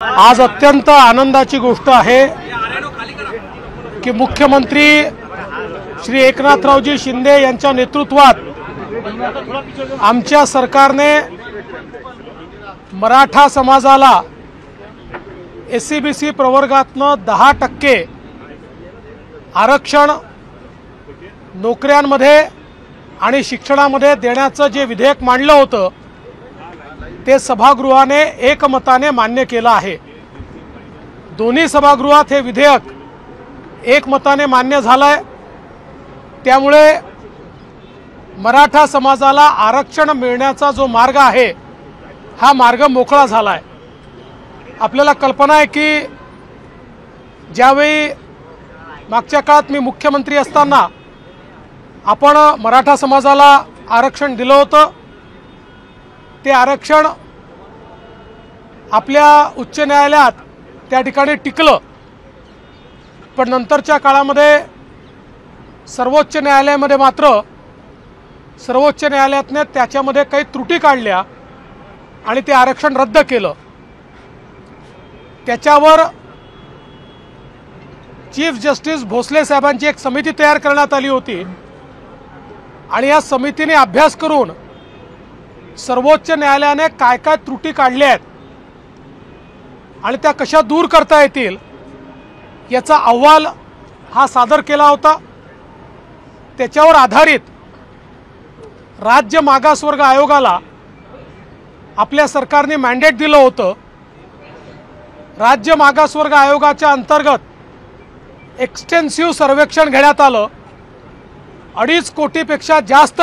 आज अत्यंत आनंदाची गोष्ट आहे की मुख्यमंत्री श्री एकनाथरावजी शिंदे यांच्या नेतृत्वात आमच्या सरकारने मराठा समाजाला एससीबीसी प्रवर्गातनं 10% आरक्षण नोकऱ्यांमध्ये आणि शिक्षणामध्ये देण्याचं जे विधेयक मांडलं होतं ते सभागृहाने एकमताने मान्य केलं आहे। दोन्ही सभागृहात हे विधेयक एकमताने मान्य झालंय। त्यामुळे मराठा समाजाला आरक्षण मिळण्याचा जो मार्ग आहे हा मार्ग मोकळा झालाय। आपल्याला कल्पना आहे की ज्यावेळी मागच्या काळात मी मुख्यमंत्री असताना आपण मराठा समाजाला आरक्षण दिलं होतं। ते आरक्षण आपल्या उच्च न्यायालयात त्या ठिकाणी टिकलं, पण नंतरच्या काळामध्ये सर्वोच्च न्यायालयामध्ये मात्र सर्वोच्च न्यायालयाने त्याच्यामध्ये काही त्रुटी काढल्या आणि ते आरक्षण रद्द केलं। त्याच्यावर चीफ जस्टिस भोसले साहेबांची एक समिती तयार करण्यात आली होती आणि या समितीने अभ्यास करून सर्वोच्च न्यायालयाने काय काय त्रुटी काढल्या आहेत आणि त्या कशा दूर करता येतील याचा अहवाल हा सादर केला होता। त्याच्यावर आधारित राज्य मागासवर्ग आयोगाला आपल्या सरकारने मॅन्डेट दिलं होतं। राज्य मागासवर्ग आयोगाच्या अंतर्गत एक्सटेन्सिव्ह सर्वेक्षण घेण्यात आलं। 2.5 कोटीपेक्षा जास्त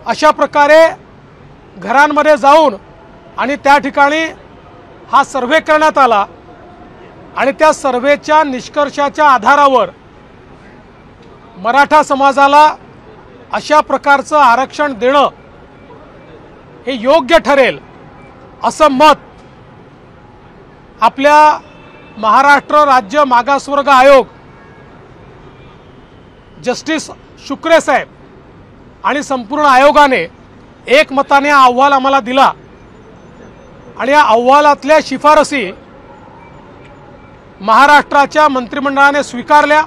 अशा प्रकारे घरांमध्ये जाऊन आणि त्या ठिकाणी हा सर्वे करण्यात आला आणि त्या सर्वेच्या निष्कर्षाच्या आधारावर मराठा समाजाला अशा प्रकारचं आरक्षण देणं हे योग्य ठरेल असं मत आपल्या महाराष्ट्र राज्य मागासवर्ग आयोग जस्टिस शुक्रे साहेब आणि संपूर्ण आयोगाने एकमताने हा अहवाल आम्हाला दिला आणि या अहवालातल्या शिफारसी महाराष्ट्राच्या मंत्रिमंडळाने स्वीकारल्या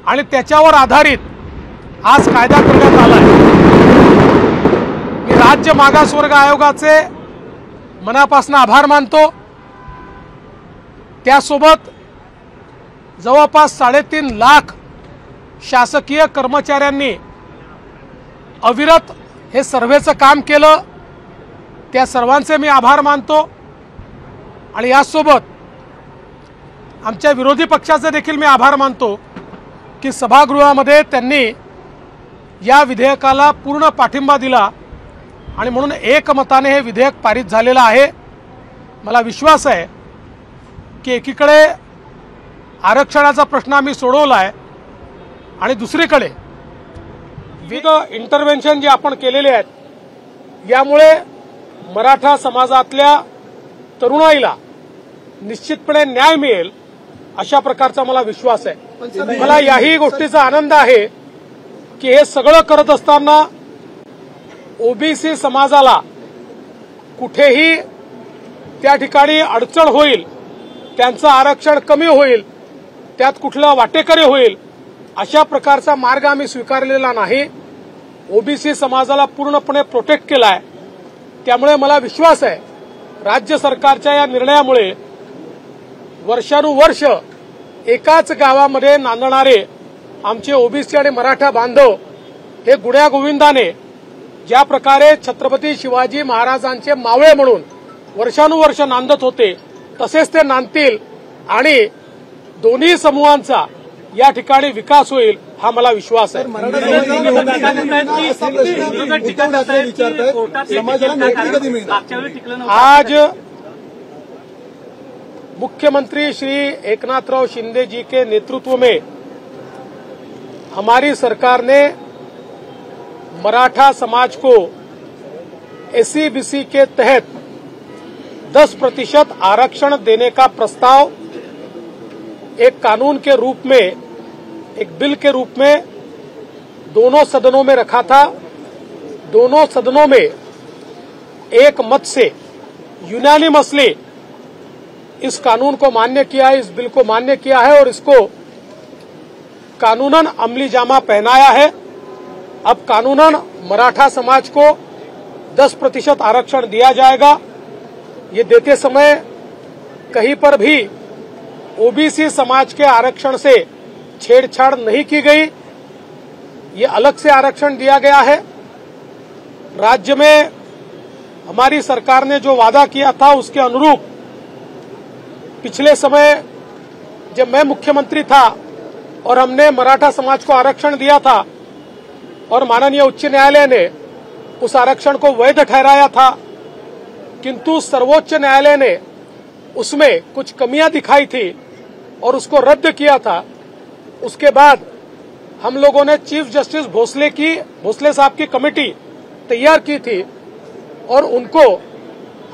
आणि त्याच्यावर आधारित आज कायदा करण्यात आला आहे। मी राज्य मागासवर्ग आयोगाचे मनापासून आभार मानतो। त्यासोबत जवळपास 3.5 लाख शासकीय कर्मचाऱ्यांनी अविरत हे सर्वेचं काम केलं। त्या सर्वांचे मी आभार मानतो आणि यासोबत आमच्या विरोधी पक्षाचे देखील मी आभार मानतो की सभागृहामध्ये त्यांनी या विधेयकाला पूर्ण पाठिंबा दिला आणि म्हणून एकमताने हे विधेयक पारित झालेलं आहे। मला विश्वास आहे की एकीकडे आरक्षणाचा प्रश्न आम्ही सोडवला आहे आणि दुसरीकडे विविध इंटरव्हेन्शन जे आपण केलेले आहेत यामुळे मराठा समाजातल्या तरुणाईला निश्चितपणे न्याय मिळेल अशा प्रकारचा मला विश्वास आहे। मला याही गोष्टीचा आनंद आहे की हे सगळं करत असताना ओबीसी समाजाला कुठेही त्या ठिकाणी अडचण होईल, त्यांचं आरक्षण कमी होईल, त्यात कुठला वाटेकरी होईल अशा प्रकारचा मार्ग आम्ही स्वीकारलेला नाही। ओबीसी समाजाला पूर्णपणे प्रोटेक्ट केलाय। त्यामुळे मला विश्वास आहे राज्य सरकारच्या या निर्णयामुळे वर्षानुवर्ष एकाच गावामध्ये नांदणारे आमचे ओबीसी आणि मराठा बांधव हे गुण्या गोविंदाने ज्या प्रकारे छत्रपती शिवाजी महाराजांचे मावळे म्हणून वर्षानुवर्ष नांदत होते तसेच ते नांदतील आणि दोन्ही समूहांचा या ठिकाणी विकास होईल हा मला विश्वास आहे। आज मुख्यमंत्री श्री एकनाथराव शिंदे जी के नेतृत्व में हमारी सरकार ने मराठा समाज को एससीबीसी के तहत 10% आरक्षण देने का प्रस्ताव एक कानून के रूप में, एक बिल के रूप में दोनों सदनों में रखा था। दोनों सदनों में एक मत से यूनानिमसली इस कानून को मान्य किया है, इस बिल को मान्य किया है और इसको कानूनन अमली जामा पहनाया है। अब कानूनन मराठा समाज को 10% आरक्षण दिया जाएगा। ये देते समय कहीं पर भी ओबीसी समाज के आरक्षण से छेड़छाड़ नहीं की गई। ये अलग से आरक्षण दिया गया है। राज्य में हमारी सरकार ने जो वादा किया था उसके अनुरूप पिछले समय जब मैं मुख्यमंत्री था और हमने मराठा समाज को आरक्षण दिया था और माननीय उच्च न्यायालय ने उस आरक्षण को वैध ठहराया था, किंतु सर्वोच्च न्यायालय ने उसमें कुछ कमियां दिखाई थी और उसको रद्द किया था। उसके बाद हम लोगों ने चीफ जस्टिस भोसले साहब की कमेटी तैयार की थी और उनको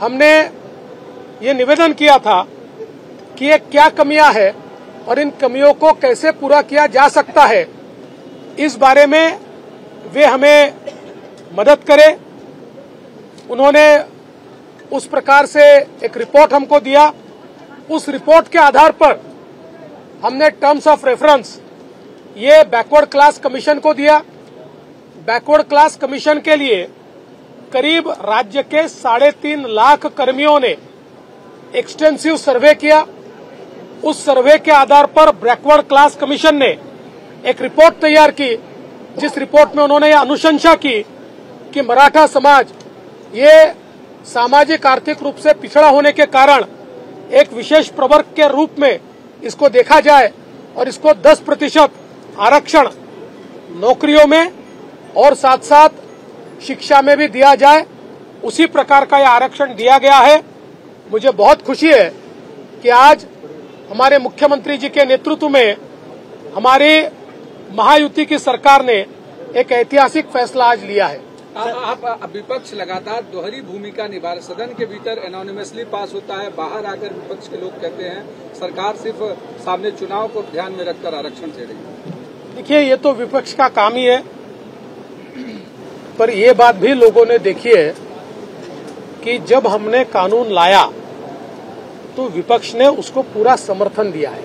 हमने ये निवेदन किया था कि ये क्या कमियां हैं और इन कमियों को कैसे पूरा किया जा सकता है, इस बारे में वे हमें मदद करें। उन्होंने उस प्रकार से एक रिपोर्ट हमको दिया। उस रिपोर्ट के आधार पर हमने टर्म्स ऑफ रेफरेंस ये बैकवर्ड क्लास कमीशन को दिया। बैकवर्ड क्लास कमीशन के लिए करीब राज्य के 3.5 लाख कर्मियों ने एक्सटेंसिव सर्वे किया। उस सर्वे के आधार पर बैकवर्ड क्लास कमीशन ने एक रिपोर्ट तैयार की, जिस रिपोर्ट में उन्होंने यह अनुशंसा की कि मराठा समाज ये सामाजिक आर्थिक रूप से पिछड़ा होने के कारण एक विशेष प्रवर्ग के रूप में इसको देखा जाए और इसको 10% आरक्षण नौकरियों में और साथ साथ शिक्षा में भी दिया जाए। उसी प्रकार का यह आरक्षण दिया गया है। मुझे बहुत खुशी है कि आज हमारे मुख्यमंत्री जी के नेतृत्व में हमारी महायुति की सरकार ने एक ऐतिहासिक फैसला आज लिया है। आप विपक्ष लगातार दोहरी भूमिका निभा रहे। सदन के भीतर एनोनिमसली पास होता है, बाहर आकर विपक्ष के लोग कहते हैं सरकार सिर्फ सामने चुनाव को ध्यान में रखकर आरक्षण दे रही है। देखिए, ये तो विपक्ष का काम ही है, पर ये बात भी लोगों ने देखी है कि जब हमने कानून लाया तो विपक्ष ने उसको पूरा समर्थन दिया है।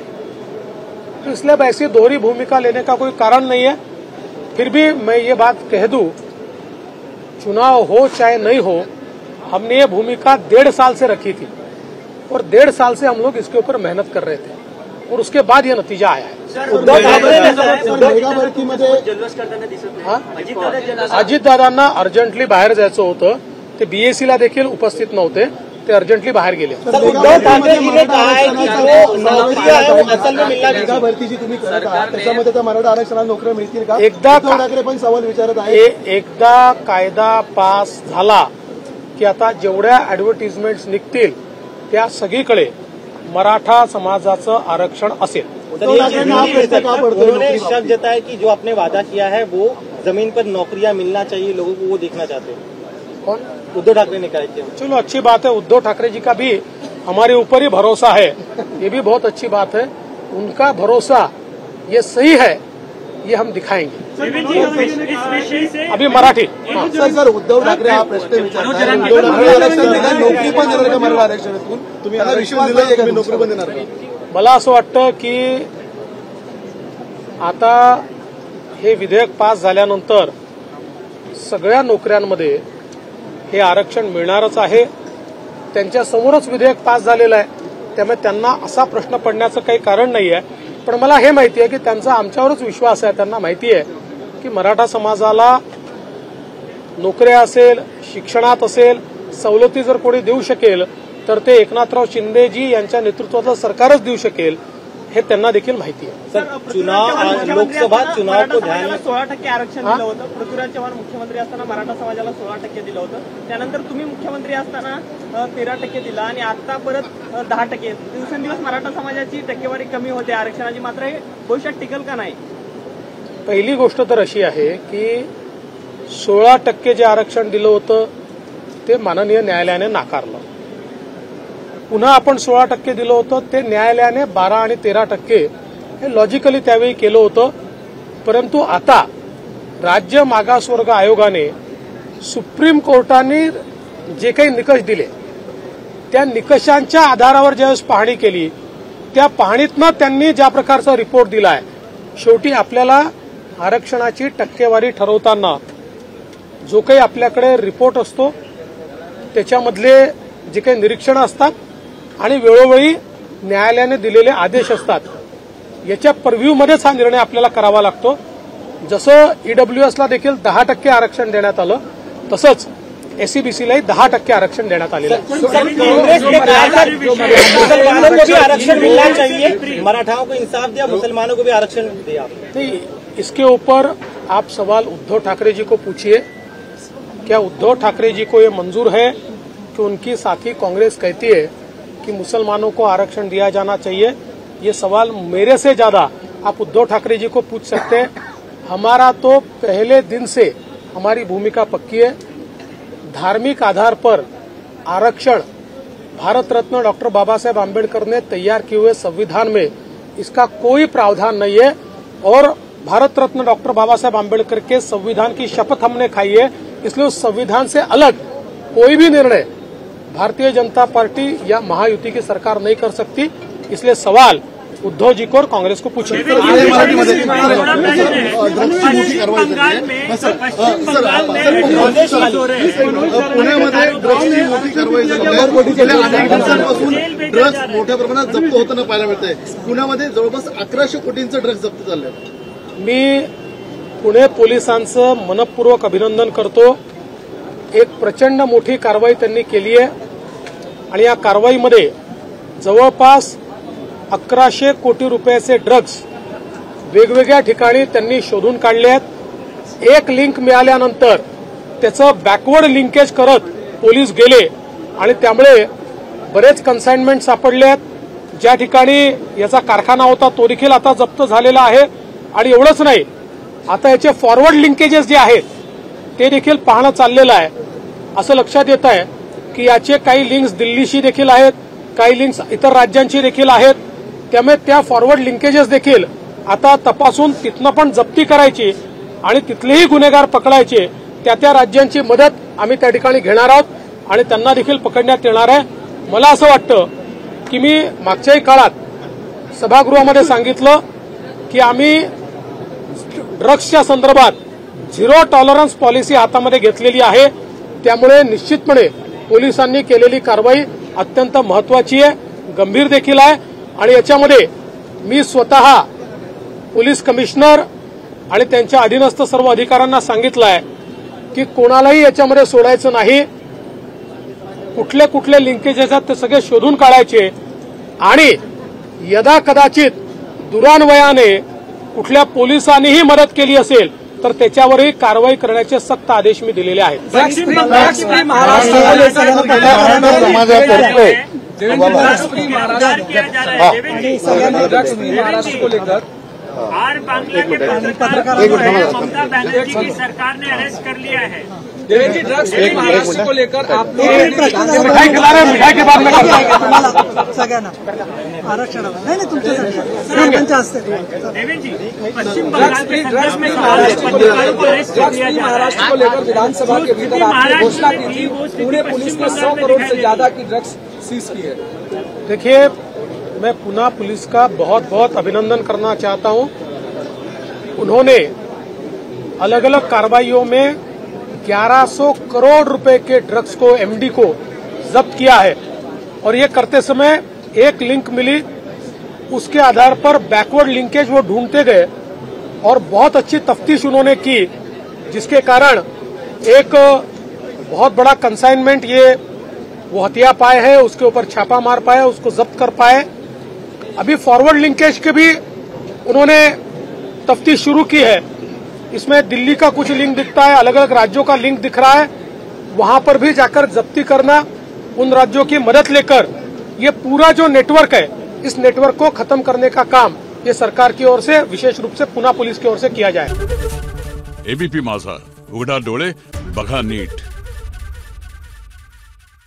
तो इसलिए अब ऐसी दोहरी भूमिका लेने का कोई कारण नहीं है। फिर भी मैं ये बात कह दूं, चुनाव हो चाहे नहीं हो, हमने ये भूमिका 1.5 साल से रखी थी और 1.5 साल से हम लोग इसके ऊपर मेहनत कर रहे थे और उसके बाद ये नतीजा आया है। अजितदादांना अर्जंटली बाहेर जायचं होतं, ते बीएससीला देखील उपस्थित नव्हते, ते अर्जंटली बाहेर गेले। उद्धव ठाकरेजीने कहा है कि जो नौकरियां है वो असल में मिलना चाहिए। भरती जी तुम्ही करत आहात त्याच्यामध्ये त्या मराठा आरक्षणाला नोकऱ्या मिळतील का? एकदा उद्धव ठाकरे पण सवाल विचारत आहे। एकदा कायदा पास झाला की आता जेवढ्या ऍडव्हर्टिजमेंट्स निघतील त्या सगळीकडे मराठा समाजाचं आरक्षण असेल। उन्होंने शक जताया कि जो आपने वादा किया है वो जमीन पर नौकरियां मिलना चाहिए लोगों को, वो देखना चाहते हैं। कौन? उद्धव ठाकरे ने कहा कि चलो अच्छी बात है, उद्धव ठाकरे जी का भी हमारे ऊपर ही भरोसा है, ये भी बहुत अच्छी बात है। उनका भरोसा ये सही है, ये हम दिखाएंगे। अभी मराठी सर उद्धव ठाकरे हा प्रश्न विचारतात, नोकरी पण देणार का मराठा आरक्षणातून? तुम्ही याला विश्वास दिलाय का नोकरी पण देणार का? मला असं वाटतं की आता हे विधेयक पास झाल्यानंतर सगळ्या नोकऱ्यांमध्ये हे आरक्षण मिळणारच आहे। त्यांच्या समोरच विधेयक पास झालेलं आहे, त्यामुळे त्यांना असा प्रश्न पडण्याचं काही कारण नाही आहे। पण मला हे माहिती आहे की त्यांचा आमच्यावरच विश्वास आहे। त्यांना माहिती आहे की मराठा समाजाला नोकऱ्या असेल, शिक्षणात असेल, सवलती जर कोणी देऊ शकेल तर ते एकनाथराव शिंदेजी यांच्या नेतृत्वाचं सरकारच देऊ शकेल, हे त्यांना देखील माहिती आहे। लोकसभा चुनाव को ध्यान में 16% आरक्षण दिलं होतं। पृथ्वीराज चव्हाण मुख्यमंत्री असताना मराठा समाजाला 16% दिलं होतं, त्यानंतर तुम्ही मुख्यमंत्री असताना 13% दिला आणि आता परत 10%। दिवसेंदिवस मराठा समाजाची टक्केवारी कमी होते आरक्षणाची, मात्र हे भविष्यात टिकल का नाही? पहिली गोष्ट तर अशी आहे की 16% जे आरक्षण दिलं होतं ते माननीय न्यायालयाने नाकारलं। पुन्हा आपण 16% दिलं होतं, ते न्यायालयाने 12 आणि 13% हे लॉजिकली त्यावेळी केलं होतं। परंतु आता राज्य मागासवर्ग आयोगाने सुप्रीम कोर्टाने जे काही निकष दिले त्या निकषांच्या आधारावर ज्यावेळेस पाहणी केली, त्या पाहणीतनं त्यांनी ज्या प्रकारचा रिपोर्ट दिलाय, शेवटी आपल्याला आरक्षणाची टक्केवारी ठरवताना जो काही आपल्याकडे रिपोर्ट असतो, त्याच्यामधले जे काही निरीक्षणं असतात आणि वेळोवेळी न्यायालयाने दिलेले आदेश असतात, याच्या पर्व्ह्यूमध्येच हा निर्णय आपल्याला करावा लागतो. जसं ईडब्ल्यूएसला देखील 10% आरक्षण देण्यात आलं, तसंच एसईबीसीलाही 10% आरक्षण देण्यात आलेलं आहे. मुसलमानों को भी आरक्षण मिलना चाहिए, मराठाओं को इंसाफ दिया, मुसलमानों को भी आरक्षण दिया. नहीं, इसके ऊपर आप सवाल उद्धव ठाकरे जी को पूछिए. क्या उद्धव ठाकरे जी को ये मंजूर है कि उनकी साथी कांग्रेस कहती है कि मुसलमानों को आरक्षण दिया जाना चाहिए? ये सवाल मेरे से ज्यादा आप उद्धव ठाकरे जी को पूछ सकते हैं. हमारा तो पहले दिन से हमारी भूमिका पक्की है. धार्मिक आधार पर आरक्षण भारत रत्न डॉक्टर बाबा साहेब आम्बेडकर ने तैयार किए हुए संविधान में इसका कोई प्रावधान नहीं है, और भारत रत्न डॉक्टर बाबा साहेब आम्बेडकर के संविधान की शपथ हमने खाई है. इसलिए उस संविधान से अलग कोई भी निर्णय भारतीय जनता पार्टी या महायुति की सरकार नहीं कर सकती. इसलिए सवाल उद्धव जी को और कांग्रेस को पूछिए. पुण्यामध्ये ड्रग्सची मोठी कारवाई झाली. गेल्या अनेक दिवसांपासून ड्रग्स मोठ्या प्रमाणात जप्त होताना पाहायला मिळत आहे. पुण्यामध्ये जवळपास 1100 कोटींचं ड्रग्स जप्त झालंय. मी पुणे पोलिसांचं मनपूर्वक अभिनंदन करतो. एक प्रचंड मोठी कारवाई त्यांनी केली आहे आणि या कारवाईमध्ये जवळपास 1100 कोटी रुपयाचे ड्रग्ज वेगवेगळ्या ठिकाणी त्यांनी शोधून काढले आहेत. एक लिंक मिळाल्यानंतर त्याचं बॅकवर्ड लिंकेज करत पोलीस गेले आणि त्यामुळे बरेच कन्साइनमेंट सापडले आहेत. ज्या ठिकाणी याचा कारखाना होता तो देखील आता जप्त झालेला आहे. आणि एवढंच नाही, आता याचे फॉरवर्ड लिंकेजेस जे आहेत ते देखील पाहणं चाललेलं आहे. असं लक्षात येत आहे की याचे काही लिंक्स दिल्लीशी देखील आहेत, काही लिंक्स इतर राज्यांची देखील आहेत. त्यामुळे त्या फॉरवर्ड लिंकेजेस देखील आता तपासून तिथनं पण जप्ती करायची आणि तिथलेही गुन्हेगार पकडायचे. त्या राज्यांची मदत आम्ही त्या ठिकाणी घेणार आहोत आणि त्यांना देखील पकडण्यात येणार आहे. मला असं वाटतं की मी मागच्याही काळात सभागृहामध्ये सांगितलं की आम्ही ड्रग्सच्या संदर्भात झिरो टॉलरन्स पॉलिसी हातामध्ये घेतलेली आहे. त्यामुळे निश्चितपणे पोलिसांनी केलेली कारवाई अत्यंत महत्वाची आहे, गंभीर देखील आहे. आणि याच्यामध्ये मी स्वतः पोलीस कमिशनर आणि त्यांच्या अधीनस्थ सर्व अधिकाऱ्यांना सांगितलं आहे की कोणालाही याच्यामध्ये सोडायचं नाही. कुठले कुठले लिंकेजेस आहेत ते सगळे शोधून काढायचे आणि यदा कदाचित दुरान्वयाने कुठल्या पोलिसांनीही मदत केली असेल तर त्याच्यावरही कारवाई करण्याचे सक्त आदेश मी दिलेले आहेत. महाराष्ट्र को लेकर आर बांग्ला के पत्रकार ममता बनर्जी की सरकार ने अरेस्ट कर लिया है. देवेंद्र जी, ड्रग्स महाराष्ट्र को लेकर आप मिठाई के बाद में सगळ्यांना आरक्षणाला नाही तुमच्या हस्ते. देवेंद्र जी, पश्चिम बंगाल के संदर्भ में पत्रकारों को अरेस्ट कर लिया जा रहा है. महाराष्ट्र को लेकर विधानसभा के भीतर आपने घोषणा की थी, पुणे पुलिस ने 100 करोड़ से ज्यादा की ड्रग्स सीज की है. देखिए, मैं पुणे पुलिस का बहुत बहुत अभिनंदन करना चाहता हूं. उन्होंने अलग अलग कार्रवाइयों में 1100 करोड़ रुपए के ड्रग्स को, एमडी को जब्त किया है. और ये करते समय एक लिंक मिली, उसके आधार पर बैकवर्ड लिंकेज वो ढूंढते गए और बहुत अच्छी तफ्तीश उन्होंने की, जिसके कारण एक बहुत बड़ा कंसाइनमेंट ये वो हथिया पाए हैं, उसके ऊपर छापा मार पाए, उसको जब्त कर पाए. अभी फॉरवर्ड लिंकेज के भी उन्होंने तफ्तीश शुरू की है. इसमें दिल्ली का कुछ लिंक दिखता है, अलग अलग राज्यों का लिंक दिख रहा है. वहां पर भी जाकर जब्ती करना, उन राज्यों की मदद लेकर ये पूरा जो नेटवर्क है, इस नेटवर्क को खत्म करने का काम ये सरकार की ओर से, विशेष रूप से पुणे पुलिस की ओर से किया जाए. एबीपी माझा, उघडा डोळे बघा नीट.